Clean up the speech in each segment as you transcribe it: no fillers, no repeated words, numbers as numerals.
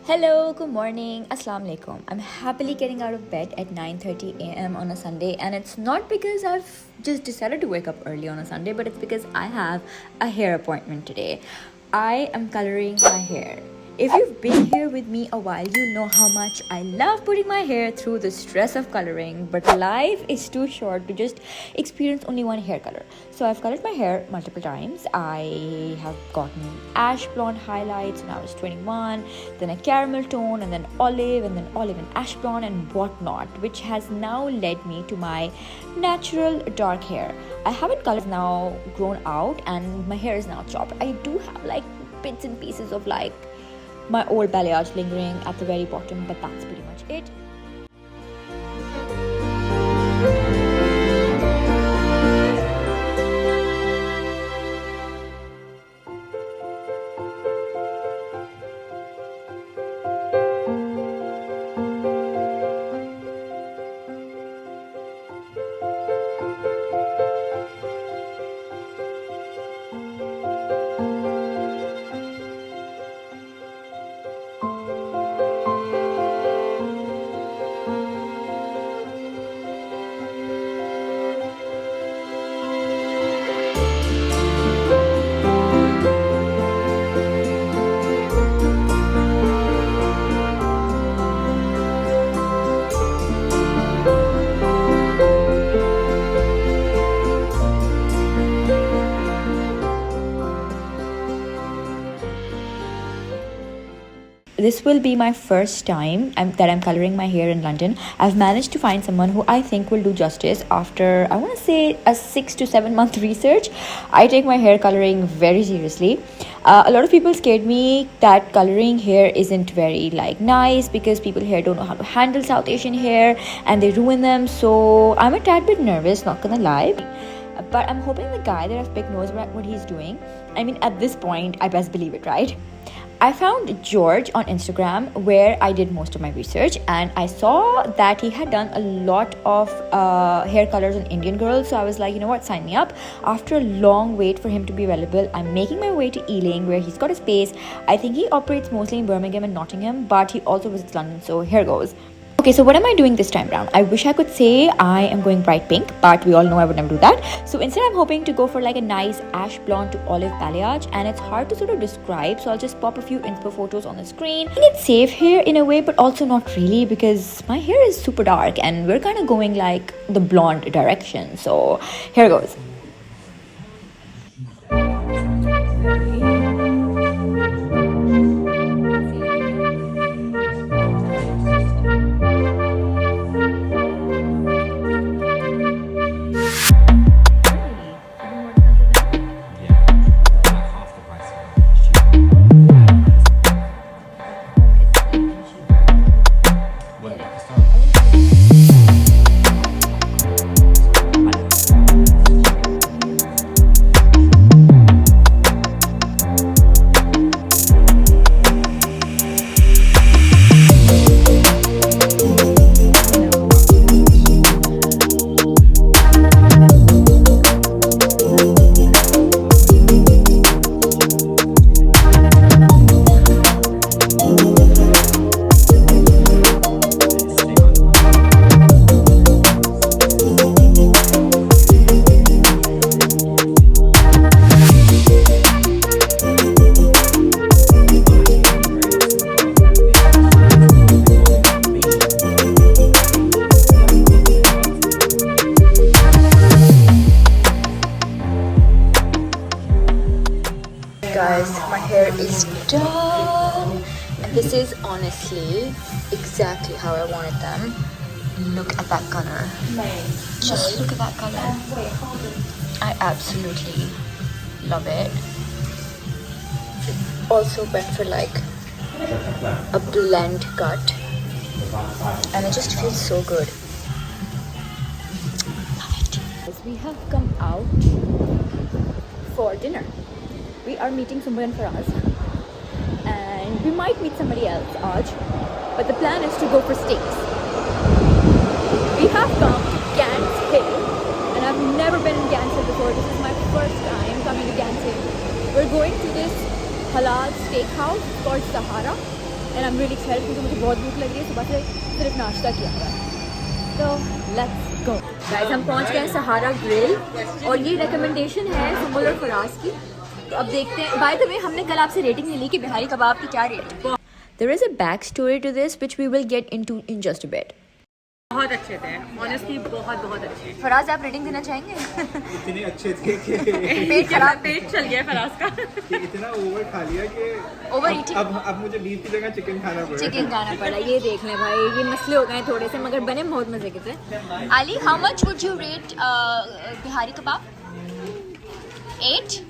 Hello, good morning, Assalamu alaikum. I'm happily getting out of bed at 9:30 a.m. on a Sunday, and it's not because I've just decided to wake up early on a Sunday, but it's because I have a hair appointment today. I am coloring my hair. If you've been here with me a while, you know how much I love putting my hair through the stress of coloring, but life is too short to just experience only one hair color. So I've colored my hair multiple times. I have gotten ash blonde highlights when I was 21, then a caramel tone, and then olive and ash blonde and whatnot, which has now led me to my natural dark hair. I haven't colored now grown out and my hair is now chopped. I do have like bits and pieces of like my old balayage lingering at the very bottom, but that's pretty much it. This will be my first time that I'm coloring my hair in London. I've managed to find someone who I think will do justice after, I want to say, a 6 to 7 month research. I take my hair coloring very seriously. A lot of people scared me that coloring hair isn't very like nice because people here don't know how to handle South Asian hair and they ruin them. So I'm a tad bit nervous, not gonna lie. But I'm hoping the guy that I've picked knows what he's doing. I mean, at this point, I best believe it, right? I found George on Instagram where I did most of my research, and I saw that he had done a lot of hair colors on Indian girls. So I was like, you know what, sign me up. After a long wait for him to be available, I'm making my way to Ealing where he's got a space. I think he operates mostly in Birmingham and Nottingham, but he also visits London, so here goes. Okay, so what am I doing this time around? I wish I could say I am going bright pink, but we all know I would never do that. So instead I'm hoping to go for like a nice ash blonde to olive balayage, and it's hard to sort of describe, so I'll just pop a few inspo photos on the screen. I think it's safe here in a way, but also not really because my hair is super dark and we're kind of going like the blonde direction. So here goes. Guys, my hair is done, and this is honestly exactly how I wanted them. Look at that color. Just look at that color. I absolutely love it. Also went for like a blend cut, and it just feels so good. Love it. We have come out for dinner. We are meeting Sumber and Faraz, and we might meet somebody else, Aj, but the plan is to go for steaks. We have come to Gants Hill, and I've never been in Gants Hill before. This is my first time coming to Gants Hill. We're going to this halal steakhouse called Sahara, and I am really excited क्योंकि मुझे बहुत भूख लग रही है, सुबह से सिर्फ नाश्ता किया हुआ है। तो लेट्स गो गाइस, हम पहुंच गए हैं सहारा ग्रिल और ये रिकमेंडेशन है सुम्बुल और फराज की। तो अब देखते हैं। बाय द वे, हमने कल आपसे रेटिंग नहीं ली कि बिहारी कबाब की क्या रेटिंग है। There is a backstory to this which we will get into in just a bit. बहुत अच्छे थे, ऑनेस्टली बहुत बहुत अच्छे। फराज, आप रेटिंग देना चाहेंगे? इतने अच्छे थे कि पेट खराब, पेट चल गया फराज का। कि इतना ओवर खा लिया कि ओवर ईटिंग। अब मुझे बीफ की जगह चिकन खाना पड़ा। चिकन खाना पड़ा। ये देख लें भाई, ये मसले हो गए थोड़े से, मगर बने बहुत मजे के थे। Ali, how much would you rate Bihari kebab? 8?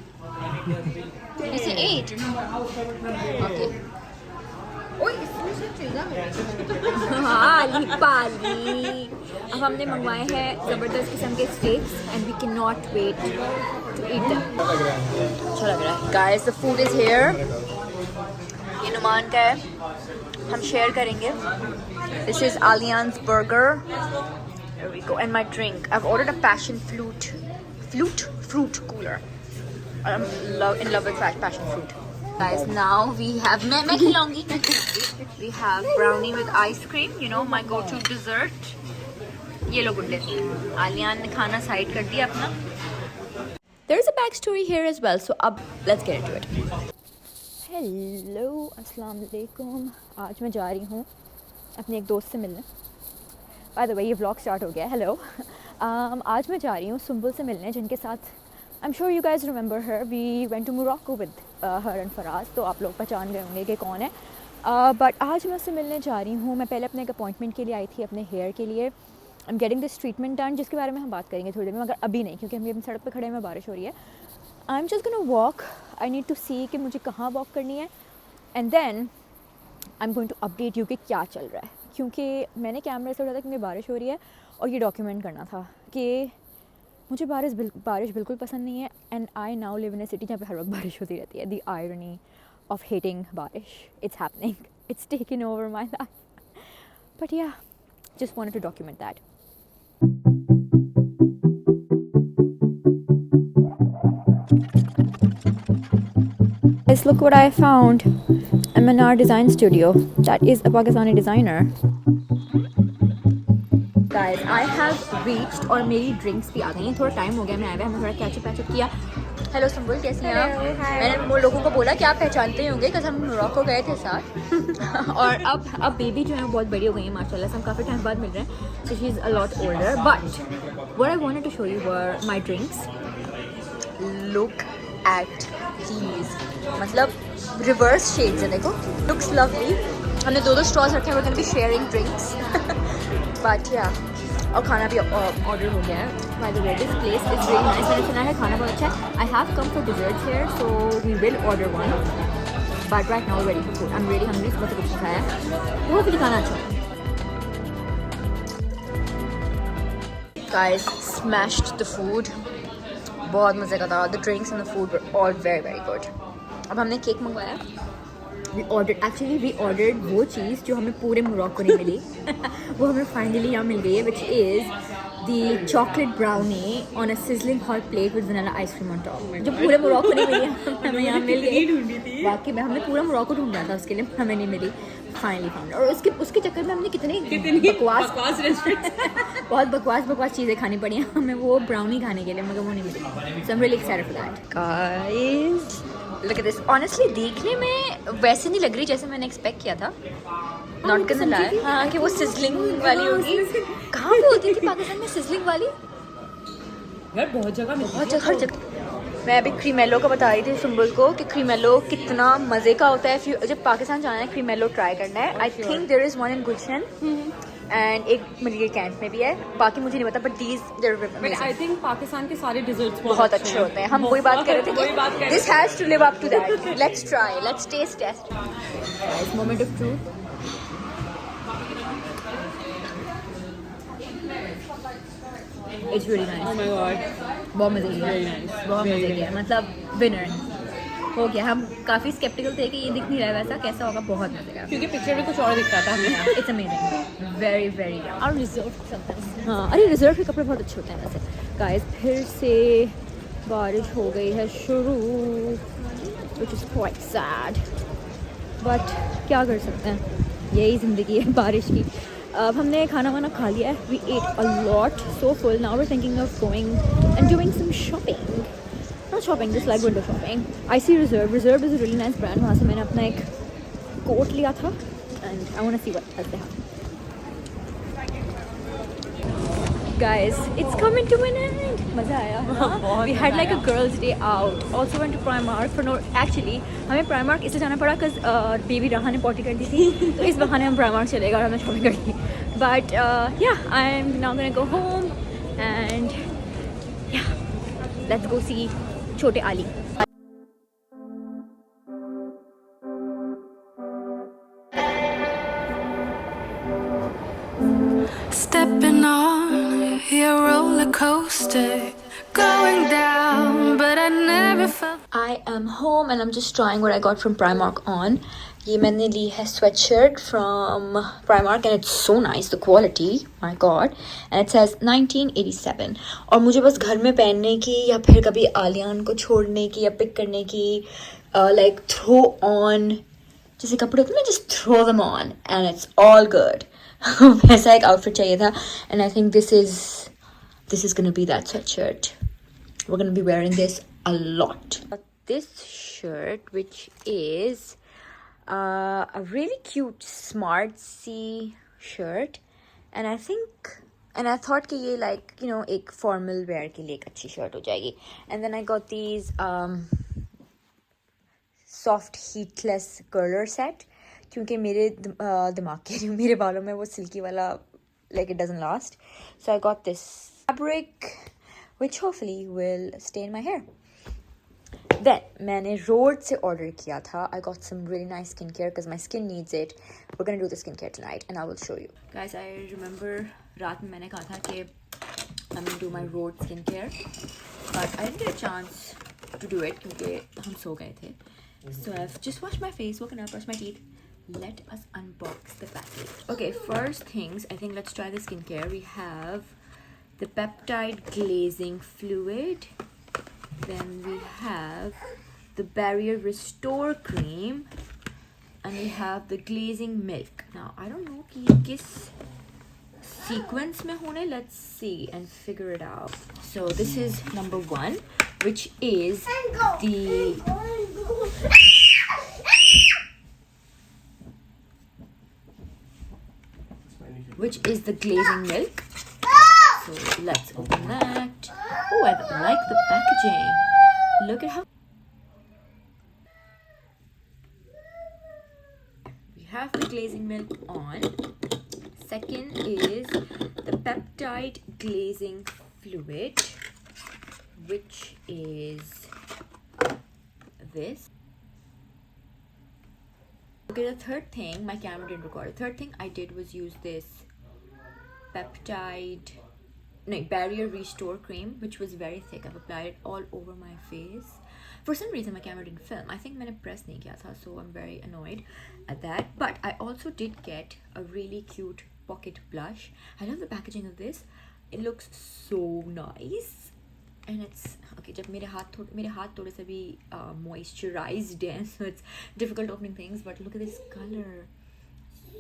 You say 8? Okay. हाँ, पाली। अब हमने मंगवाए हैं ज़बरदस्त किस्म के steaks and we can not wait to eat them. अच्छा लग रहा है। Guys, the food is here. ये नुमान का है, हम शेयर करेंगे। This is Aliyan's burger. Here we go. And my drink. I've ordered a passion fruit cooler. I'm in love with passion fruit. Guys, now we have मैं खिलाऊंगी। We have brownie with ice cream, you know, my go-to dessert. ये लो गुड्डे, आलियान ने खाना side कर दिया अपना। There is a backstory here as well, so अब let's get into it. Hello, अस्सलाम वालेकुम। आज मैं जा रही हूँ अपने एक दोस्त से मिलने। By the way, ये vlog स्टार्ट हो गया। Hello. आज मैं जा रही हूँ सुम्बुल से मिलने, जिनके साथ I'm sure you guys remember her. We went to Morocco with her and Faraz. तो आप लोग पहचान गए होंगे कि कौन है। बट आज मैं उससे मिलने जा रही हूँ। मैं पहले अपने एक अपॉइंटमेंट के लिए आई थी, अपने हेयर के लिए। I am getting this treatment done, जिसके बारे में हम बात करेंगे थोड़ी देर में, मगर अभी नहीं, क्योंकि हम सड़क पे खड़े हैं, बारिश हो रही है। I am just gonna walk. I need to see कि मुझे कहाँ वॉक करनी है, and then I am going to update you कि क्या चल रहा है। क्योंकि मैंने कैमरे से उठा था क्योंकि बारिश हो रही है और ये डॉक्यूमेंट करना था कि मुझे बारिश बिल्कुल पसंद नहीं है। And I now live in a city जहाँ पे हर वक्त बारिश होती रहती है। द आयरनी ऑफ हेटिंग बारिश, it's happening, it's taken over my life. But yeah, just wanted to document that. Guys, look what I found. MNR Design Studio. That is a Pakistani designer. Guys, I have reached और मेरी drinks भी आ गई हैं। थोड़ा time हो गया मैं आया हुआ, हमने थोड़ा कैचअप किया। हेलो सुम्बुल, कैसी हैं आप? मैंने वो लोगों को बोला कि आप पहचानते ही होंगे, क्योंकि हम मोरक्को गए थे साथ। और अब बेबी जो है वो बहुत बड़ी हो गई है माशाल्लाह से। हम काफ़ी टाइम बाद मिल रहे हैं, so she is a lot older. But what I wanted to show you were my drinks. Look at these, मतलब रिवर्स शेड्स है, देखो, लुक्स लवली। हमने दो स्ट्रॉज रखे हैं, we can be sharing drinks. But yeah, और खाना भी ऑर्डर हो गया है। By the way, this place is very nice. मैंने सुना है खाना बहुत अच्छा है। I have come for desserts here, so we will order one. But right now ready for food. I am very hungry. सुबह से कुछ नहीं खाया है, बहुत भी खाना अच्छा। Guys, smashed the food. बहुत मज़े का था। The drinks and the food were all very very good. अब हमने केक मंगवाया। We ordered वो चीज़ जो हमें पूरे मोरक्को नहीं मिली। वो हमें फाइनली यहाँ मिल गई है, which is the chocolate brownie on a sizzling hot plate with vanilla ice cream on top. जो पूरे मोरक्को नहीं मिली, हमें यहाँ मिल गई। वाकई में हमने पूरा मोरक्को ढूंढा था उसके लिए, हमें नहीं मिली। Finally found. और उसके चक्कर में हमने कितनी बकवास रेस्टोरेंट बहुत बकवास चीज़ें खानी पड़ी हमें वो ब्राउनी खाने के लिए, मगर वो नहीं मिली। So I am really excited for that. Guys, look at this. Honestly देखने में वैसे नहीं लग रही जैसे मैंने एक्सपेक्ट किया था। नॉट गonna lie, हाँ, कि वो सिजलिंग वाली होगी। कहाँ पे होती थी पाकिस्तान में सिजलिंग वाली? यार बहुत जगह हर जगह। मैं अभी क्रीमेलो का बता रही थी सुम्बुल को कि क्रीमेलो कितना मज़े का होता है। जब पाकिस्तान जाना है, क्रीमेलो ट्राई करना है। I think there is one in Gulshan and एक मरीज कैंट में भी है, बाकी मुझे नहीं पता। But these I think Pakistan के सारे डिजर्ट्स बहुत अच्छे होते हैं। हम वही बात कर रहे थे, this has to live up to that. Let's try, let's taste. Moment of truth. It's really nice. Oh my god, बहुत मज़े किया, बहुत मज़े किया। मतलब विनर हो गया। हम काफ़ी स्केप्टिकल थे कि ये दिख नहीं रहा है वैसा कैसा होगा। बहुत मज़े का, क्योंकि पिक्चर में कुछ और दिखता था हमें। It's amazing, very very. और रिजर्व, हाँ, अरे रिजर्व के कपड़े बहुत अच्छे होते हैं वैसे। गाइस, फिर से बारिश हो गई है शुरू, which is quite sad. But क्या कर सकते हैं, यही ज़िंदगी है बारिश की। अब हमने खाना वाना खा लिया है, we ate a lot, so full, now we are thinking of going and doing some shopping, not shopping just like window shopping. I see Reserved is a really nice brand, वहाँ से मैंने अपना एक कोट लिया था and I want to see what else they have. Guys, it's coming to an end. मज़ा आया ना? We had like a girls' day out. Also went to Primark for no. Actually, हमें Primark इसलिए जाना पड़ा because baby राहा ने potty कर दी थी, तो इस बहाने हम Primark चले गए और हमने शॉपिंग कर ली. But yeah, I'm now gonna go home and yeah, let's go see छोटे Ali. Stepping on your roller coaster, going down, but I never felt. I am home and I'm just trying what I got from Primark on. ये मैंने ली है sweatshirt from Primark and it's so nice, the quality, my god, and it says 1987. और मुझे बस घर में पहनने की या फिर कभी आलियान को छोड़ने की या पिक करने की like throw on जैसे कपड़े होते हैं ना, just throw them on and it's all good. वैसा एक outfit चाहिए था and I think this is gonna be that sweatshirt. We're gonna be wearing this a lot. This shirt, which is a really cute Smartsy shirt, and I thought कि ये like you know एक formal wear के लिए एक अच्छी shirt हो जाएगी. And then I got these soft heatless curler set क्योंकि मेरे दिमाग के मेरे बालों में वो सिल्की वाला like it doesn't last. So I got this fabric which hopefully will stay in my hair. Then मैंने रोड से ऑर्डर किया था. I got some really nice skincare because my skin needs it. We're gonna do the skincare tonight and I will show you. Guys, I remember रात में मैंने कहा था कि I'm gonna do my road skincare, but I didn't get a chance to do it क्योंकि हम सो गए थे. So I've just washed my face, woken up, brushed my teeth. Let us unbox the package. Okay, first things, I think let's try the skincare. We have the peptide glazing fluid. Then we have the barrier restore cream. And we have the glazing milk. Now, I don't know कि किस sequence में होने. Let's see and figure it out. So this is number 1, which is the glazing milk. So let's open that. Oh, I like the packaging. Look at how we have the glazing milk on. Second is the peptide glazing fluid, which is this. Okay, the third thing, my camera didn't record. The third thing I did was use this barrier restore cream, which was very thick. I've applied it all over my face. For some reason my camera didn't film. I think मैंने press नहीं किया था, so I'm very annoyed at that. But I also did get a really cute pocket blush. I love the packaging of this. It looks so nice. And it's okay. जब मेरे हाथ थोड़े से भी moisturized हैं, so it's difficult opening things. But look at this color.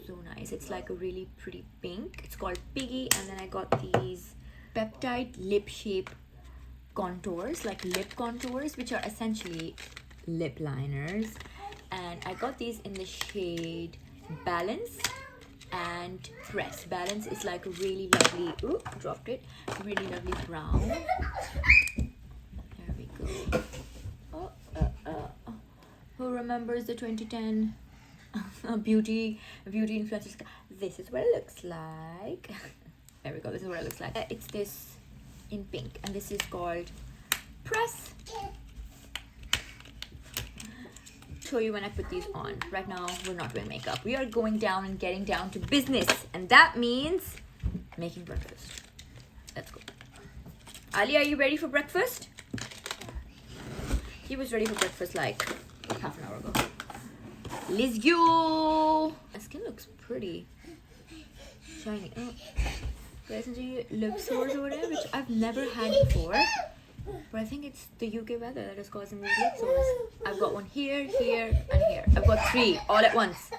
So nice. It's like a really pretty pink. It's called Piggy. And then I got these peptide lip shape contours, like lip contours, which are essentially lip liners. And I got these in the shade Balance and Press. Balance is like a really lovely, dropped it, really lovely brown. There we go. Who remembers the 2010 beauty influencers? This is what it looks like. There we go. This is what it looks like. It's this in pink, and this is called Press. Show you when I put these on. Right now we're not doing makeup. We are going down and getting down to business, and that means making breakfast. Let's go. Ali, are you ready for breakfast? He was ready for breakfast like half an hour ago. Let's go. My skin looks pretty shiny. Oh, guys, मुझे lip sores हो रहे हैं, which I've never had before. But I think it's the UK weather that is causing these lip sores. I've got one here, here, and here. I've got 3 all at once.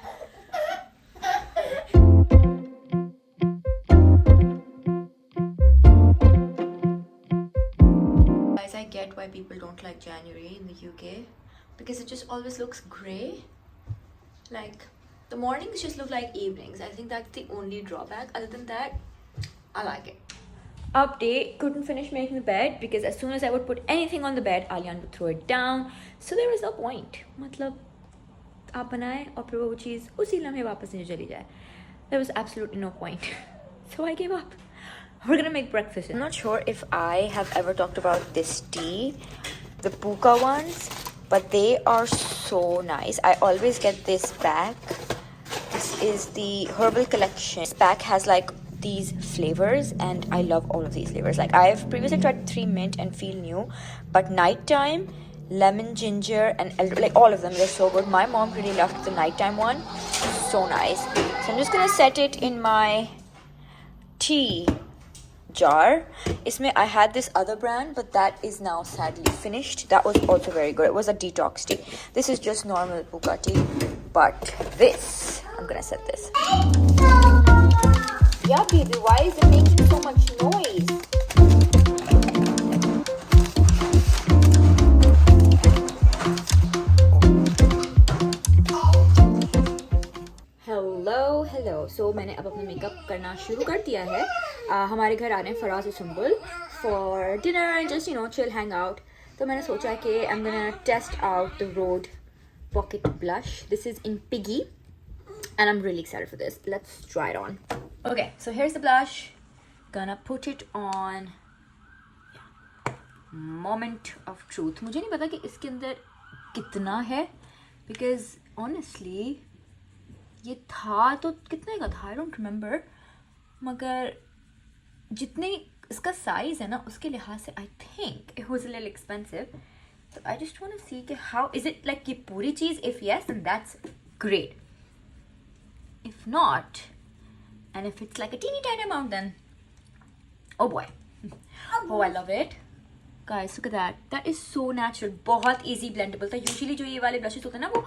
Guys, I get why people don't like January in the UK because it just always looks grey. Like the mornings just look like evenings. I think that's the only drawback. Other than that, I like it. Update, couldn't finish making the bed because as soon as I would put anything on the bed, Alian would throw it down. So there was no point. मतलब आप बनाए और फिर वो चीज़ उसी लम्हे वापस नहीं चली जाए. There was absolutely no point. So I gave up. We're gonna make breakfast. I'm not sure if I have ever talked about this tea, the Puka ones, but they are so nice. I always get this pack. This is the Herbal Collection. This pack has like these flavors and I love all of these flavors. Like I've previously tried 3 mint and feel new, but nighttime, lemon, ginger and like all of them, they're so good. My mom really loved the nighttime one. So nice. So I'm just gonna set it in my tea jar. Isme I had this other brand, but that is now sadly finished. That was also very good. It was a detox tea. This is just normal Puka tea, but this, I'm gonna set this. Yeah, baby, why is it making so much noise? Hello सो मैंने अब अपना makeup करना शुरू कर दिया है. हमारे घर आ रहे हैं फराज और Sumbul for dinner and just chill hang out. तो मैंने सोचा कि I am gonna test out the Rhode pocket blush. This is in piggy and I'm really excited for this. Let's try it on. Okay, so here's the blush. Gonna put it on. Moment of truth. मुझे नहीं पता कि इसके अंदर कितना है because honestly ये था तो कितने का था I don't remember. मगर जितने इसका साइज है ना उसके लिहाज से I think it was a little expensive. So I just want to see कि how is it like ये पूरी चीज़. If yes, then that's great. If not, and if it's like a teeny tiny amount, then oh boy. Oh, I love it. Guys, look at that. That is so natural. बहुत easy blendable था. Usually जो ये वाले blushes होते हैं ना वो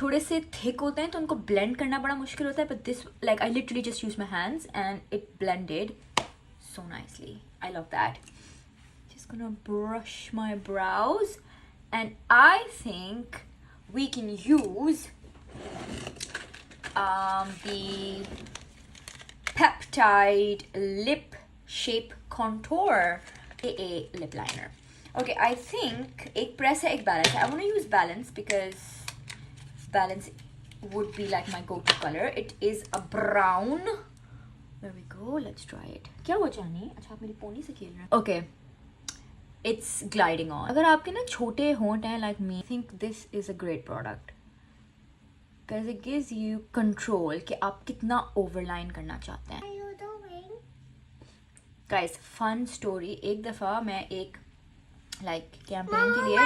थोड़े से thick होते हैं तो उनको blend करना बड़ा मुश्किल होता है. But this, like, I literally just used my hands and it blended so nicely. I love that. Just gonna brush my brows, and I think we can use the Peptide Lip Shape Contour AA lip liner. Okay, I think एक press है एक balance है. I want to use balance because balance would be like my go-to color. It is a brown. There we go. Let's try it. क्या हुआ जानी? अच्छा आप मेरी पोनी से खेल रहे हैं. Okay. It's gliding on. अगर आपके ना छोटे होंठ हैं like me, I think this is a great product. Because it gives you control कि आप कितना overline करना चाहते हैं. Guys, fun story. एक दफ़ा मैं एक like campaign के लिए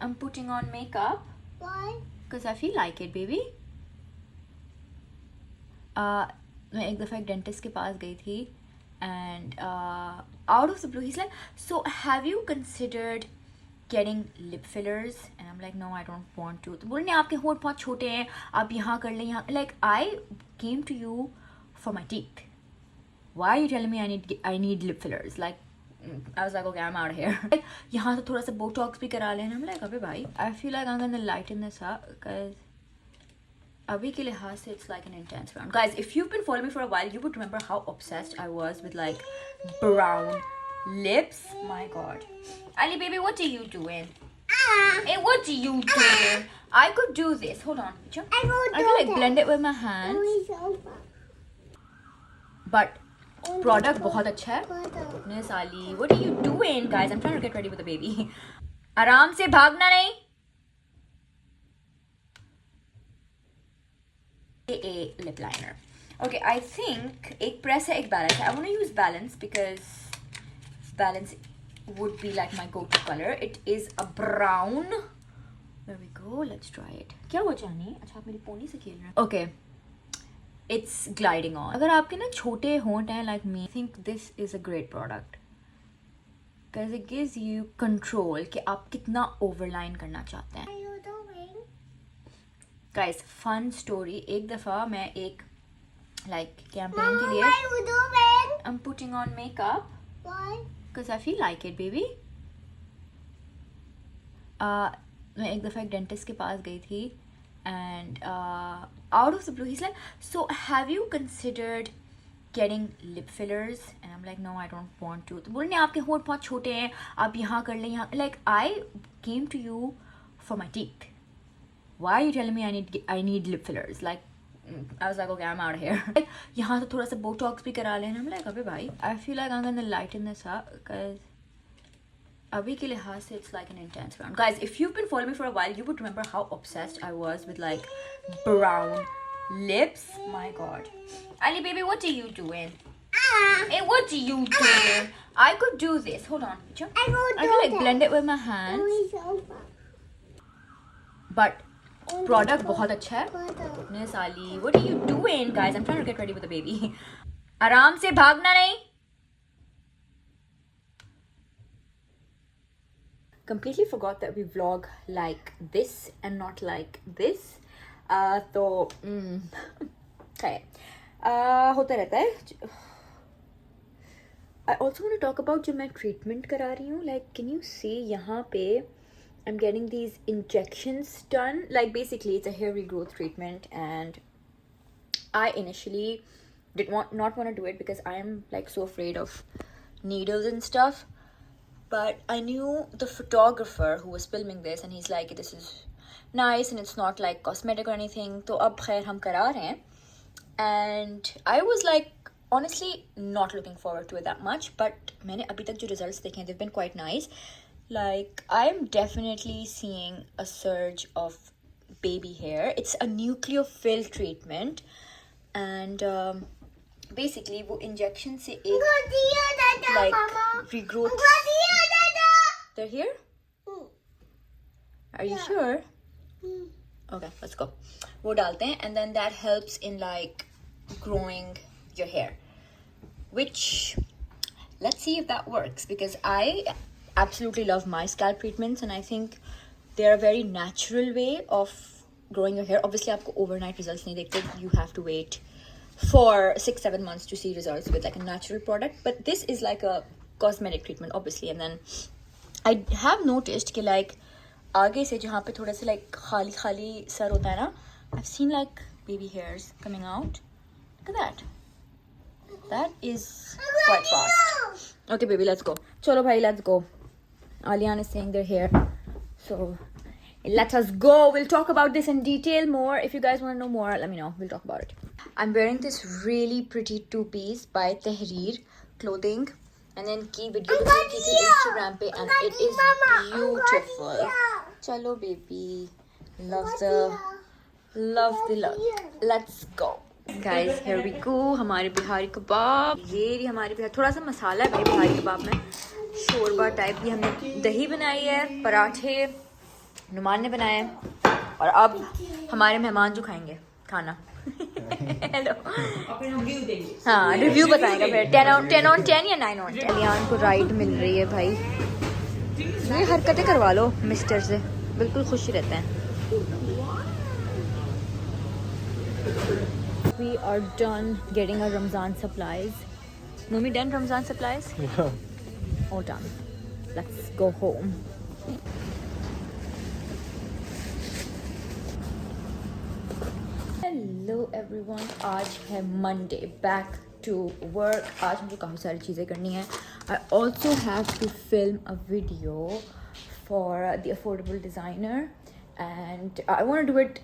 I'm putting on makeup. Why? Because I feel like it, baby. मैं एक दफ़ा एक dentist के पास गई थी and out of the blue he's like, so have you considered getting lip fillers? And I'm like, no, I don't want to. तो बोल नहीं आपके होंठ बहुत छोटे हैं, आप यहाँ कर लें यहाँ. Like I came to you for my teeth. Why are you telling me I need lip fillers? Like I was like, okay, I'm out of here. Like यहाँ से थोड़ा सा botox भी करा लें. I'm like, अबे भाई, I feel like I'm gonna lighten this up because अभी के लिहाज से it's like an intense brown. Guys, if you've been following me for a while, you would remember how obsessed I was with like brown lips. My god. Ali baby, what are you doing? Hey, what are you doing? I could do this. Hold on. I can like blend it with my hands. But product बहुत अच्छा है. Miss Ali, what are you doing, guys? I'm trying to get ready with the baby. आराम से भागना नहीं. A lip liner. Okay, I think एक press है एक balance है. I want to use balance because balance would be like my go-to color. It is a brown. There we go. Let's try it. क्या हुआ जानी? अच्छा आप मेरी पोनी से खेल रहे हैं. Okay. It's gliding on. अगर आपके ना छोटे होंठ हैं like me, I think this is a great product. because it gives you control कि आप कितना overline करना चाहते हैं. Guys, fun story. एक दफ़ा मैं एक campaign के लिए I'm putting on makeup because I feel like it, baby. मैं एक दफ़ा एक dentist के पास गई थी and out of the blue he's like, so have you considered getting lip fillers? And I'm like, no, I don't want to. तो बोलने आपके होंठ बहुत छोटे हैं, आप यहाँ कर लें, यहाँ. Like, I came to you for my teeth. Why are you telling me I need lip fillers? Like, I was like, okay, I'm out of here. Like, यहाँ तो थोड़ा सा botox भी करा लें. I'm like, अबे भाई, I feel like I'm gonna lighten this up because अभी के लिहाज से it's like an intense round. Guys, if you've been following me for a while, you would remember how obsessed I was with like brown lips. My God, Ali baby, what are you doing? Hey, what are you doing? I could do this. Hold on. I can like blend it with my hands. But product बहुत अच्छा है. Goodness, Ali, what are you doing, guys? I'm trying to get ready with the baby. आराम से भागना नहीं. Completely forgot that we vlog like this and not like this. तो होता रहता है. I also want to talk about जो मैं treatment करा रही हूँ. Like, can you see यहाँ पे I'm getting these injections done. Like, basically it's a hair regrowth treatment, and I initially did not want to do it because I'm like so afraid of needles and stuff. But I knew the photographer who was filming this, and he's like, this is nice and it's not like cosmetic or anything. So ab khair hum kara rahe hain. And I was like honestly not looking forward to it that much, but maine abhi tak jo results dekhe hain, they've been quite nice. Like, I'm definitely seeing a surge of baby hair. It's a nucleophil treatment, and basically वो injection से एक like regrowth. They're here? Are you sure? Okay, let's go. वो डालते हैं, and then that helps in like growing your hair, which let's see if that works, because I absolutely love my scalp treatments, and I think they're a very natural way of growing your hair. Obviously आपको overnight results नहीं देखते. You have to wait for 6-7 months to see results with like a natural product, but this is like a cosmetic treatment obviously. And then I have noticed कि like आगे से जहाँ पे थोड़ा सा like खाली सर होता है ना, I've seen like baby hairs coming out. Look at that. That is quite fast. Okay baby, let's go. चलो भाई, let's go. Alian is saying they're here, so let us go. We'll talk about this in detail more. If you guys want to know more, let me know. We'll talk about it. I'm wearing this really pretty two-piece by Tehreer clothing, and then की video की थी Instagram पे, and it is beautiful. Chalo baby, love the love. Let's go. Guys, here we go. हमारे बिहारी कबाब. ये रही हमारी बिहारी. थोड़ा सा मसाला है भाई बिहारी कबाब में, शोरबा टाइप. ये हमने दही बनाई है, पराठे नुमान ने बनाए, और अब हमारे मेहमान जो खाएंगे खाना. हेलो, हाँ रिव्यू बताएगा फिर. 10 on 10 या 9 on 10. अलियान को राइड मिल रही है भाई. ये हरकतें करवा लो मिस्टर से, बिल्कुल खुश रहते हैं. We are done getting our Ramzan supplies. Nomi, done Ramzan supplies? Yeah. All done. Let's go home. Hello everyone. आज है Monday. Back to work. आज मुझे काफ़ी सारी चीज़ें करनी है. I also have to film a video for the affordable designer, and I want to do it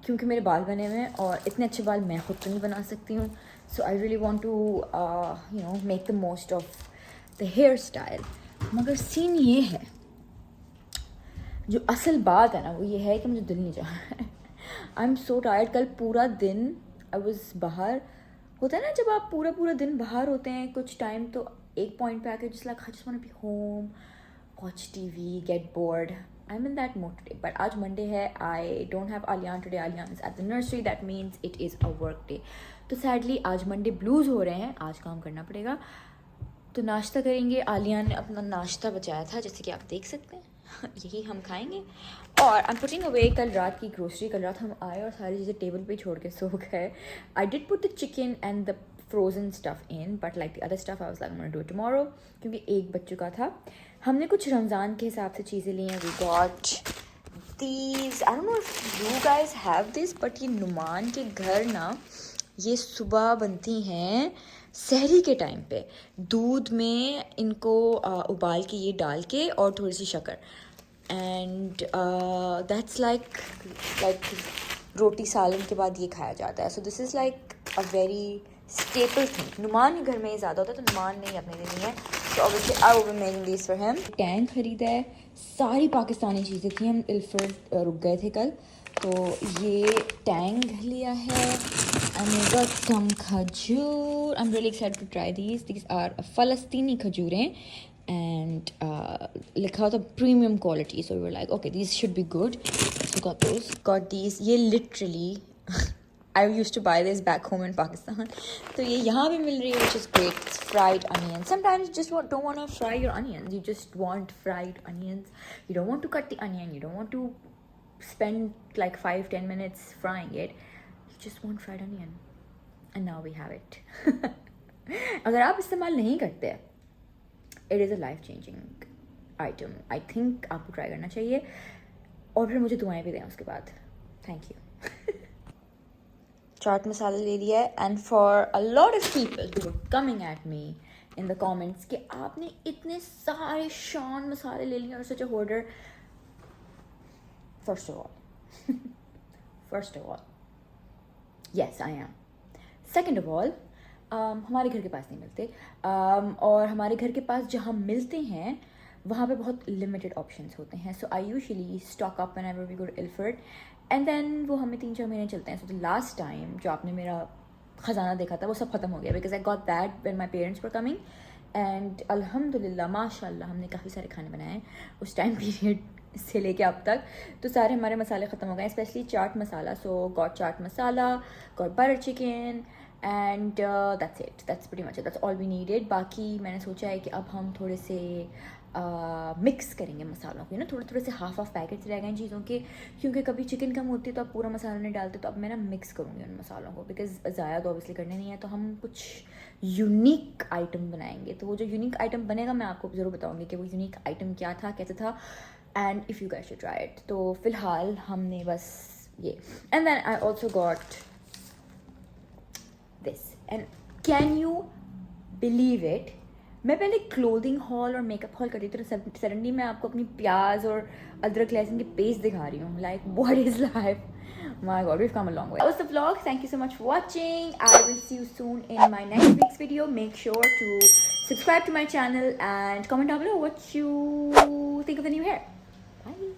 क्योंकि मेरे बाल बने हुए हैं और इतने अच्छे बाल मैं खुद तो नहीं बना सकती हूँ. So I really want to make the most of the hair style. मगर सीन ये है, जो असल बात है ना वो ये है कि मुझे दिल नहीं चाह रहा है. I am so tired. कल पूरा दिन आई वॉज बाहर. होता है ना जब आप पूरा दिन बाहर होते हैं कुछ टाइम, तो एक पॉइंट पे आके just like I just want to be home, watch TV, get bored. I'm in that mood today, but आज Monday है. I don't have Alian today. Alian is at the nursery. That means it is a work day. तो sadly आज Monday blues हो रहे हैं. आज काम करना पड़ेगा. तो नाश्ता करेंगे। आलिया ने अपना नाश्ता बचाया था जैसे कि आप देख सकते हैं। यही हम खाएंगे। और आई एम पुटिंग अवे कल रात की ग्रोसरी। कल रात हम आए और सारी चीज़ें टेबल पे छोड़ के सो गए। I did put the chicken and the frozen stuff in, but like the other stuff I was like I want to do tomorrow, क्योंकि एक बज चुका था। हमने कुछ रमज़ान के हिसाब से चीज़ें ली हैं। We got these, I don't know if you guys have this, but ये नुमान के घर ना ये सुबह बनती हैं सहरी के टाइम पे। दूध में इनको उबाल के ये डाल के और थोड़ी सी शक्कर, एंड दैट्स लाइक रोटी सालन के बाद ये खाया जाता है। So this is like a very staple thing. Numan के घर में ये ज़्यादा होता है, तो नुमान ने ही अपने देनी है। तो obviously I will be making this for him. Tank खरीदा है, सारी पाकिस्तानी चीज़ें थी। हम इल्फर्ड रुक गए थे कल, तो ये टैंग लिया है। And we got some khajur. I'm really excited to try these. These are Falastini khajurein, and likha hota premium quality. So we were like, okay, these should be good. So got those. Got these. Ye literally, I used to buy this back home in Pakistan. So ye yahan bhi mil rahi hai, which is great. It's fried onions. Sometimes you just don't want to fry your onions. You just want fried onions. You don't want to cut the onion. You don't want to spend like 5-10 minutes frying it. Just want fried onion, and now we have it. अगर आप इस्तेमाल नहीं करते, it is a life changing item. I think आपको try करना चाहिए, और फिर मुझे दुआएं भी दें उसके बाद। Thank you. चाट मसाला ले लिया है, and for a lot of people who were coming at me in the comments कि आपने इतने सारे शान मसाले ले लिए और such a hoarder. First of all, yes, I am. Second of all, हमारे घर के पास नहीं मिलते, और हमारे घर के पास जहाँ मिलते हैं वहाँ पे बहुत लिमिटेड ऑप्शंस होते हैं. So I usually stock up whenever we go to Ilford, and then वो हमें 3-4 महीने चलते हैं. सो द लास्ट टाइम जो आपने मेरा ख़जाना देखा था वो सब ख़त्म हो गया, because I got that when my parents were coming, and अल्हम्दुलिल्लाह माशाल्लाह हमने काफ़ी सारे खाने बनाए उस टाइम पीरियड से लेके अब तक. तो सारे हमारे मसाले ख़त्म हो गए, specially chaat masala. So got chaat masala, got butter chicken, and that's it. That's pretty much, that's all we needed. बाकी मैंने सोचा है कि अब हम थोड़े से मिक्स करेंगे मसालों को, थोड़े थोड़े से हाफ पैकेट्स रह गए हैं चीज़ों के, क्योंकि कभी चिकन कम होती है तो आप पूरा मसाला नहीं डालते. तो अब मैं मिक्स करूँगी उन मसालों को, बिकॉज ज़ाया तो ऑब्वियसली करने नहीं है. तो हम कुछ यूनिक आइटम बनाएंगे. तो वो जो यूनिक आइटम बनेगा मैं आपको ज़रूर बताऊँगी कि वो यूनिक आइटम क्या था, कैसे था, and if you guys should try it. तो फ़िलहाल हमने बस ये, and then I also got this. And can you believe it, मैं पहले क्लोथिंग हॉल और मेकअप हॉल करती थी, तो सडनली मैं आपको अपनी प्याज और अदरक लहसुन की पेस्ट दिखा रही हूँ. Like what is life, my God, we've come a long way. That was the vlog. Thank you so much for watching. I will see you soon in my next week's video. Make sure to subscribe to my channel and comment down below what you think of the new hair. Bye.